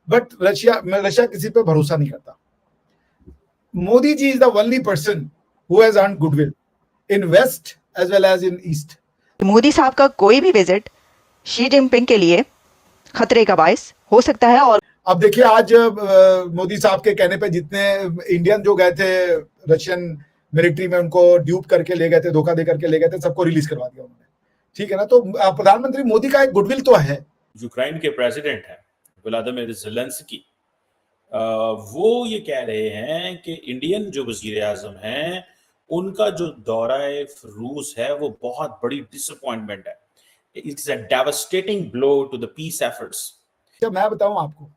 But Russia किसी पे भरोसा नहीं करता। Modi ji is the only person who has earned goodwill in west as well as in east. Modi साहब का कोई भी विजिट शी जिनपिंग के लिए खतरे का बायस हो सकता है। और अब देखिए आज मोदी साहब के कहने पे जितने इंडियन जो गए थे रशियन मिलिट्री में, उनको ड्यूप करके ले गए थे, धोखा दे करके ले गए थे, सबको रिलीज करवा दिया उन्होंने। ठीक है ना, तो प्रधानमंत्री मोदी का एक गुडविल तो है। यूक्रेन के प्रेसिडेंट हैं व्लादिमीर ज़ेलेंस्की, वो ये कह रहे हैं कि इंडियन जो वजीर आजम हैं उनका जो दौरा रूस है वो बहुत बड़ी डिसअपॉइंटमेंट है। It's a devastating blow to the peace efforts. जब मैं बताऊं आपको,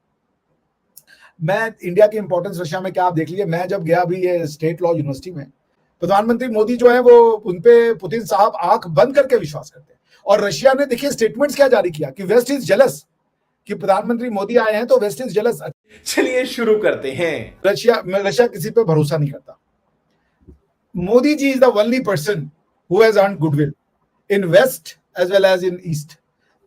मैं इंडिया की इंपॉर्टेंस रशिया में क्या आप देख लीजिए। मैं जब गया अभी ये स्टेट लॉ यूनिवर्सिटी में, प्रधानमंत्री मोदी जो है वो उनपे पुतिन साहब आंख बंद करके विश्वास करते हैं। और रशिया ने देखिए स्टेटमेंट्स क्या जारी किया कि वेस्ट इज जेलस, कि प्रधानमंत्री मोदी आए हैं तो वेस्ट इज जेलस। चलिए शुरू करते हैं। रशिया किसी पे भरोसा नहीं करता। Modi ji is the only person who has earned goodwill in west as well as in east.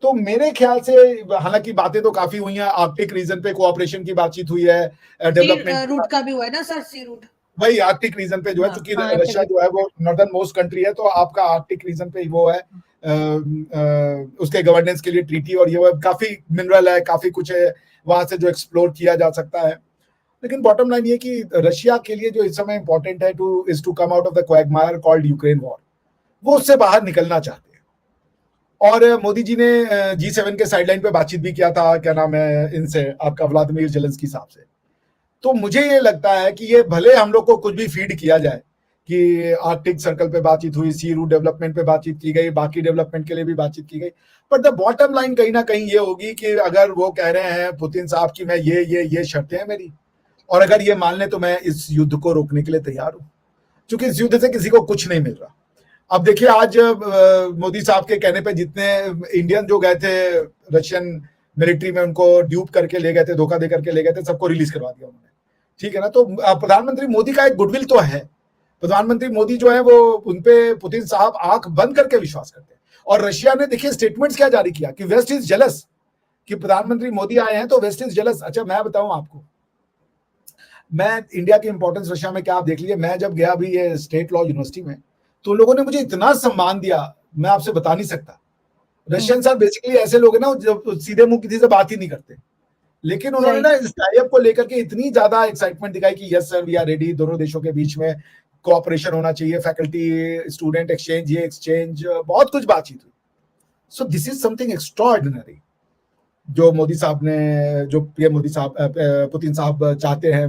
तो मेरे ख्याल से, हालांकि बातें तो काफी हुई हैं, आर्कटिक रीजन पे कोऑपरेशन की बातचीत हुई है, डेवलपमेंट रूट का भी हुआ है ना सर, सी रूट। वही आर्कटिक रीजन पे जो है, क्योंकि रशिया जो है वो नॉर्दर्न मोस्ट कंट्री है, तो आपका आर्कटिक रीजन पे वो है, उसके गवर्नेंस के लिए ट्रीटी, और ये काफी मिनरल है, काफी कुछ है वहां से जो एक्सप्लोर किया जा सकता है। लेकिन बॉटम लाइन ये कि रशिया के लिए जो इस समय इंपॉर्टेंट है to come out of the quagmire called Ukraine war, वो उससे बाहर निकलना चाहते हैं। और मोदी जी ने G7 के साइडलाइन पे बातचीत भी किया था, क्या नाम है इनसे, आपका व्लादिमीर ज़ेलेंस्की साहब से। तो मुझे ये लगता है कि ये भले हम लोग को कुछ भी फीड किया जाए कि आर्कटिक सर्कल पे बातचीत हुई, सी रूट डेवलपमेंट पे बातचीत की गई, बाकी डेवलपमेंट के लिए भी बातचीत की गई, बट द बॉटम लाइन कहीं ना कहीं ये होगी कि अगर वो कह रहे हैं पुतिन साहब की मैं ये शर्तें हैं मेरी, और अगर ये मान लें तो मैं इस युद्ध को रोकने के लिए तैयार हूं, क्योंकि इस युद्ध से किसी को कुछ नहीं मिल रहा। अब देखिए आज मोदी साहब के कहने पे जितने इंडियन जो गए थे रशियन मिलिट्री में, उनको ड्यूप करके ले गए थे, धोखा दे करके ले गए थे, सबको रिलीज करवा दिया उन्होंने। ठीक है ना, तो प्रधानमंत्री मोदी का एक गुडविल तो है। प्रधानमंत्री मोदी जो है वो उनपे पुतिन साहब आंख बंद करके विश्वास करते हैं। और रशिया ने देखिए स्टेटमेंट्स क्या जारी किया कि वेस्ट इज जेलस, कि प्रधानमंत्री मोदी आए हैं तो वेस्ट इज जेलस। अच्छा मैं बताऊं आपको, मैं इंडिया की इंपॉर्टेंस रशिया में क्या आप देख लीजिए। मैं जब गया अभी ये स्टेट लॉ यूनिवर्सिटी में, तो लोगों ने मुझे इतना सम्मान दिया, मैं आपसे बता नहीं सकता। रशियन सर बेसिकली ऐसे लोग हैं ना जो सीधे मुंह किसी से बात ही नहीं करते, लेकिन उन्होंने ना इस टाइप को लेकर के इतनी ज्यादा एक्साइटमेंट दिखाई कि yes sir we are ready, दोनों देशों के बीच में कोऑपरेशन होना चाहिए, फैकल्टी स्टूडेंट एक्सचेंज, ये एक्सचेंज, बहुत कुछ बातचीत हुई। So this is something extraordinary जो मोदी साहब ने, जो पीएम मोदी साहब, पुतिन साहब चाहते हैं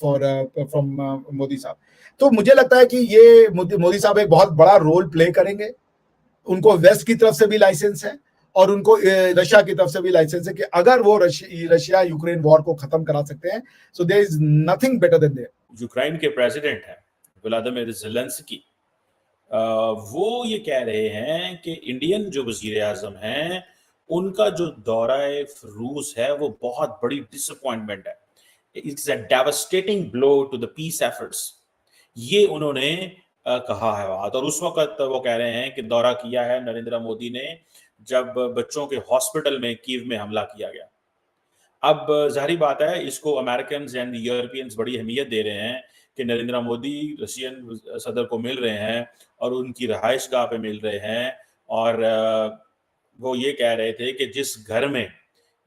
फ्रॉम मोदी साहब। तो मुझे लगता है कि ये मोदी साहब एक बहुत बड़ा रोल प्ले करेंगे। उनको वेस्ट की तरफ से भी लाइसेंस है और उनको रशिया की तरफ से भी लाइसेंस है कि अगर वो रशिया यूक्रेन वॉर को खत्म करा सकते हैं, so there is nothing better than there. Ukraine के प्रेसिडेंट हैं व्लादिमीर ज़ेलेंस्की, वो ये कह रहे हैं कि इंडियन जो वजीर आजम हैं उनका जो दौरा रूस है वो बहुत बड़ी डिसअपॉइंटमेंट है। It's a devastating blow to the peace efforts, ये उन्होंने कहा है बात। और उस वक्त वो कह रहे हैं कि दौरा किया है नरेंद्र मोदी ने जब बच्चों के हॉस्पिटल में कीव में हमला किया गया। अब जाहिर बात है इसको अमेरिकन एंड यूरोपियंस बड़ी अहमियत दे रहे हैं कि नरेंद्र मोदी रशियन सदर को मिल रहे हैं और उनकी रहाइश गाह पे मिल रहे हैं। और वो ये कह रहे थे कि जिस घर में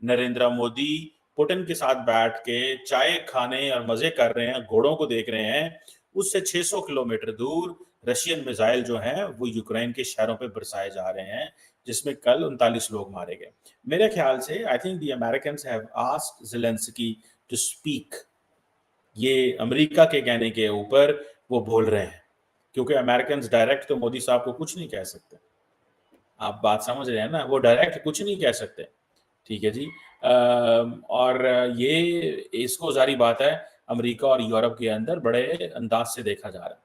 नरेंद्र मोदी पुतिन के साथ बैठ के चाय खाने और मजे कर रहे हैं, घोड़ों को देख रहे हैं, उससे 600 किलोमीटर दूर रशियन मिसाइल जो हैं वो यूक्रेन के शहरों पे बरसाए जा रहे हैं, जिसमें कल 39 लोग मारे गए। मेरे ख्याल से I think the Americans have asked Zelensky to speak. ये अमेरिका के कहने के ऊपर वो बोल रहे हैं, क्योंकि अमेरिकन्स डायरेक्ट तो मोदी साहब को कुछ नहीं कह सकते। आप बात समझ रहे हैं ना, वो डायरेक्ट कुछ नहीं कह सकते। ठीक है जी। और ये इसको जारी बात है अमेरिका और यूरोप के अंदर बड़े अंदाज से देखा जा रहा है,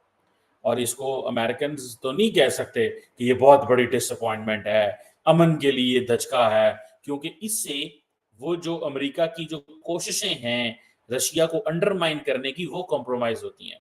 और इसको अमेरिकन तो नहीं कह सकते कि ये बहुत बड़ी डिसअपॉइंटमेंट है, अमन के लिए धचका है, क्योंकि इससे वो जो अमेरिका की जो कोशिशें हैं रशिया को अंडरमाइन करने की वो कॉम्प्रोमाइज होती हैं।